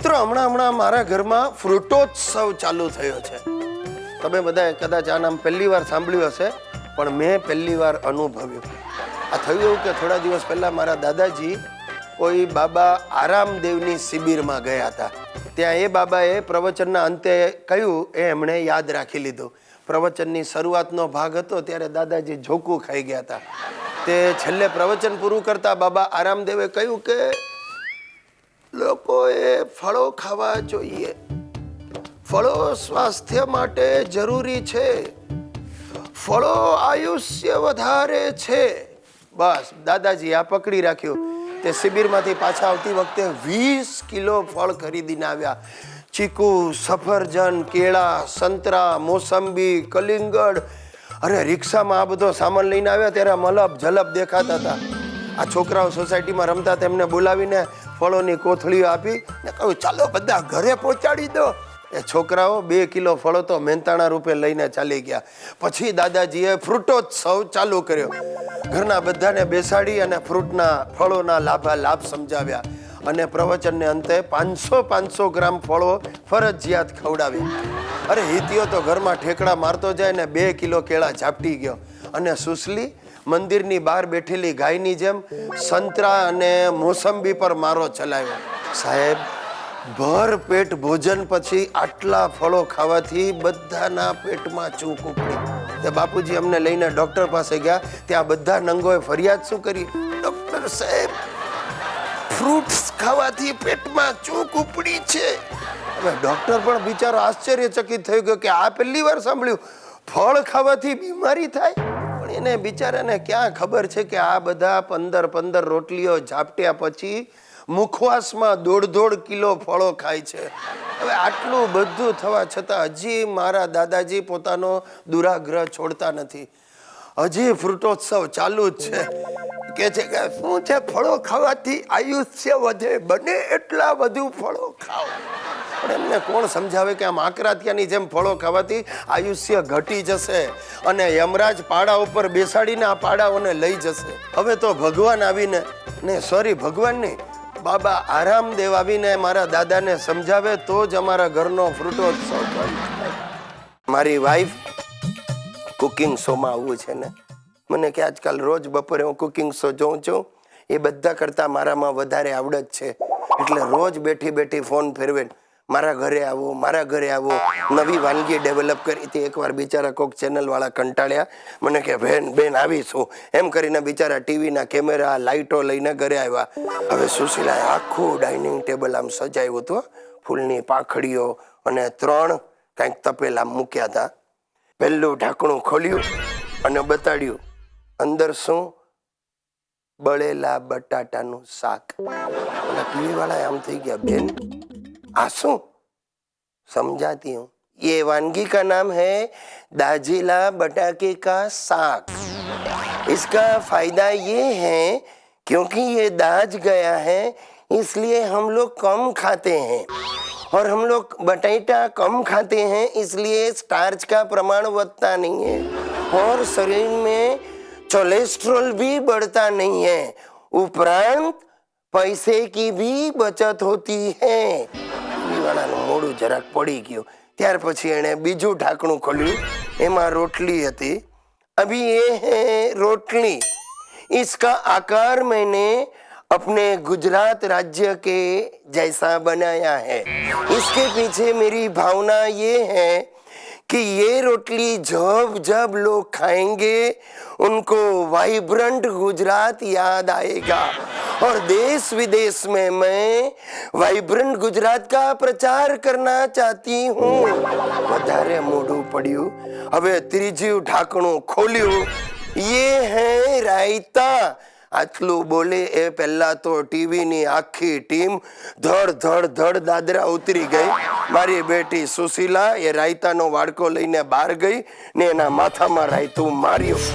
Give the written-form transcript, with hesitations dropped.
મિત્રો હમણાં મારા ઘરમાં ફ્રૂટોત્સવ ચાલુ થયો છે. તમે બધાએ કદાચ આ નામ પહેલી વાર સાંભળ્યું હશે, પણ મેં પહેલી વાર અનુભવ્યું. આ થયું એવું કે થોડા દિવસ પહેલા મારા દાદાજી કોઈ બાબા આરામદેવની શિબિરમાં ગયા હતા. ત્યાં એ બાબાએ પ્રવચનના અંતે કહ્યું એ એમણે યાદ રાખી લીધું. પ્રવચનની શરૂઆતનો ભાગ હતો ત્યારે દાદાજી ઝોકું ખાઈ ગયા હતા. તે છેલ્લે પ્રવચન પૂરું કરતા બાબા આરામદેવે કહ્યું કે લોકોએ ફળો ખાવા જોઈએ, ફળો સ્વાસ્થ્ય માટે જરૂરી છે, ફળો આયુષ્ય વધારે છે. બસ દાદાજી આ પકડી રાખ્યું. તે શિબિરમાંથી પાછા આવતી વખતે 20 કિલો ફળ ખરીદીને આવ્યા. ચીકુ, સફરજન, કેળા, સંતરા, મોસંબી, કલિંગડ. અરે રિક્ષામાં આ બધો સામાન લઈને આવ્યા ત્યારે મલબ ઝલપ દેખાતા હતા. આ છોકરાઓ સોસાયટીમાં રમતા તેમને બોલાવીને ફળોની કોથળીઓ આપી ને કહ્યું ચાલો બધા ઘરે પહોંચાડી દો. એ છોકરાઓ 2 કિલો ફળો તો મહેનતાણા રૂપે લઈને ચાલી ગયા. પછી દાદાજીએ ફ્રૂટોત્સવ ચાલુ કર્યો. ઘરના બધાને બેસાડી અને ફળોના લાભ સમજાવ્યા અને પ્રવચનને અંતે 500 ગ્રામ ફળો ફરજિયાત ખવડાવ્યા. અરે હિતિયો તો ઘરમાં ઠેકડા મારતો જાય ને 2 કિલો કેળા ઝાપટી ગયો. અને સુસલી મંદિરની બહાર બેઠેલી ગાયની જેમ સંતરા અને મોસંબી પર મારો ચલાવ્યો. સાહેબ, ભર પેટ ભોજન પછી આટલા ફળો ખાવાથી બધાના પેટમાં ચૂક ઉપડી. તે બાપુજી અમને લઈને ડોક્ટર પાસે ગયા. ત્યાં બધા નંગોએ ફરિયાદ શું કરી, ડોક્ટર સાહેબ ફ્રૂટ્સ ખાવાથી પેટમાં ચૂક ઉપડી છે. હવે ડોક્ટર પણ બિચારો આશ્ચર્યચકિત થઈ ગયો કે આ પહેલી વાર સાંભળ્યું ફળ ખાવાથી બીમારી થાય. પણ એને બિચારાને ક્યાં ખબર છે કે આ બધા 15 રોટલીઓ ઝાપટ્યા પછી મુખવાસમાં 1.5 કિલો ફળો ખાય છે. હવે આટલું બધું થવા છતાં હજી મારા દાદાજી પોતાનો દુરાગ્રહ છોડતા નથી. હજી ફ્રૂટોત્સવ ચાલુ જ છે. કે છે કે શું છે, ફળો ખાવાથી આયુષ્ય વધે, બને એટલા વધુ ફળો ખાઓ. પણ એમને કોણ સમજાવે કે આમ આકરાતિયાની જેમ ફળો ખાવાથી આયુષ્ય ઘટી જશે અને યમરાજ પાડા ઉપર બેસાડીને આ પાડાઓને લઈ જશે. હવે તો ભગવાન આવીને ભગવાન નહીં, બાબા આરામદેવ આવીને મારા દાદાને સમજાવે તો જ અમારા ઘરનો ફ્રૂટોત્સવ બંધ થાય. મારી વાઈફ કુકિંગ શોમાં આવવું છે ને, મને કે આજકાલ રોજ બપોરે હું કુકિંગ શો જોઉં છું. એ બધા કરતાં મારામાં વધારે આવડત છે. એટલે રોજ બેઠી ફોન ફેરવે મારા ઘરે આવો. નવી વાનગી ડેવલપ કરી હતી. એકવાર બિચારા કોક ચેનલવાળા કંટાળ્યા. મને કે બેન આવીશું એમ કરીને બિચારા ટીવીના કેમેરા લાઇટો લઈને ઘરે આવ્યા. હવે સુશીલાએ આખું ડાઇનિંગ ટેબલ આમ સજાવ્યું હતું. ફૂલની પાંખડીઓ અને 3 કંઈક તપેલા મૂક્યા હતા. પહેલું ઢાંકણું ખોલ્યું અને બતાડ્યું અંદર શું, બળેલા બટાટાનું શાક. ટીવી વાળા આમ થઈ ગયા, બેન આ શું? समझाती हूँ, ये वानगी का नाम है दाजीला बटाके का साग. इसका फायदा ये है क्योंकि ये दाज गया है इसलिए हम लोग कम खाते हैं और हम लोग बटाटा कम खाते हैं इसलिए स्टार्च का प्रमाण बढ़ता नहीं है और शरीर में कोलेस्ट्रॉल भी बढ़ता नहीं है, उपरांत पैसे की भी बचत होती है. વાળાનું મોડું જરાક પડી ગયું. ત્યાર પછી એણે બીજું ઢાંકણું ખોલ્યું. એમાં રોટલી હતી. અભી ये है रोटली. इसका आकार मैंने अपने गुजरात राज्य के जैसा बनाया है. इसके पीछे मेरी भावना ये है कि ये रोटली जब लोग खाएंगे उनको वाइब्रेंट गुजरात याद आएगा और देश विदेश में मैं वाइब्रेंट गुजरात का प्रचार करना चाहती हूँ. વધારે મોઢું પડ્યું. હવે ત્રીજું ઢાંકણું ખોલ્યું. ये है रायता. આટલું બોલે એ પહેલા તો ટીવીની આખી ટીમ ધડ દાદરા ઉતરી ગઈ. મારી બેટી સુશીલા એ રાયતાનો વાડકો લઈને બહાર ગઈ ને એના માથામાં રાયતું માર્યું.